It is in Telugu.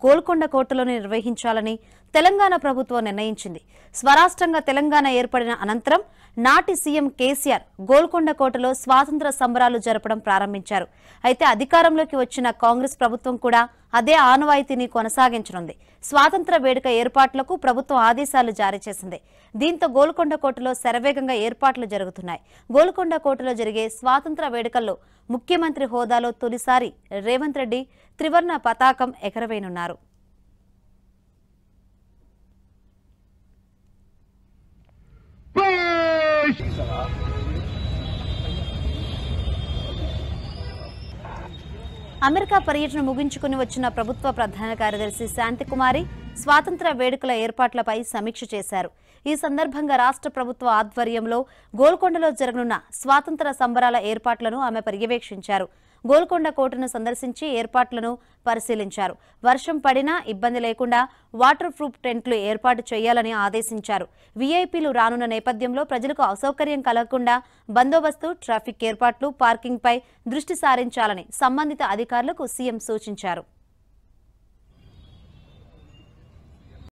గోల్కొండ కోటలో నిర్వహించాలని తెలంగాణ ప్రభుత్వం నిర్ణయించింది. స్వరాష్ట్రంగా తెలంగాణ ఏర్పడిన అనంతరం నాటి సీఎం కేసీఆర్ గోల్కొండ కోటలో స్వాతంత్ర సంబరాలు జరపడం ప్రారంభించారు. అయితే అధికారంలోకి వచ్చిన కాంగ్రెస్ ప్రభుత్వం కూడా అదే ఆనవాయితీని కొనసాగించనుంది. స్వాతంత్ర వేడుక ఏర్పాట్లకు ప్రభుత్వం ఆదేశాలు జారీ చేసింది. దీంతో గోల్కొండ కోటలో శరవేగంగా ఏర్పాట్లు జరుగుతున్నాయి. గోల్కొండ కోటలో జరిగే స్వాతంత్ర వేడుకల్లో ముఖ్యమంత్రి హోదాలో తొలిసారి రేవంత్ రెడ్డి త్రివర్ణ పతాకం ఎగరవేయనున్నారు. అమెరికా పర్యటన ముగించుకుని వచ్చిన ప్రభుత్వ ప్రధాన కార్యదర్శి శాంతికుమారి స్వాతంత్ర వేడుకల ఏర్పాట్లపై సమీక్ష చేశారు. ఈ సందర్భంగా రాష్ట్ర ప్రభుత్వ ఆధ్వర్యంలో గోల్కొండలో జరగనున్న స్వాతంత్ర సంబరాల ఏర్పాట్లను ఆమె పర్యవేక్షించారు. గోల్కొండ కోటను సందర్శించి ఏర్పాట్లను పరిశీలించారు. వర్షం పడినా ఇబ్బంది లేకుండా వాటర్ ప్రూఫ్ టెంట్లు ఏర్పాటు చేయాలని ఆదేశించారు. వీఐపీలు రానున్న నేపథ్యంలో ప్రజలకు అసౌకర్యం కలగకుండా బందోబస్తు, ట్రాఫిక్ ఏర్పాట్లు, పార్కింగ్పై దృష్టి సారించాలని సంబంధిత అధికారులకు సీఎం సూచించారు.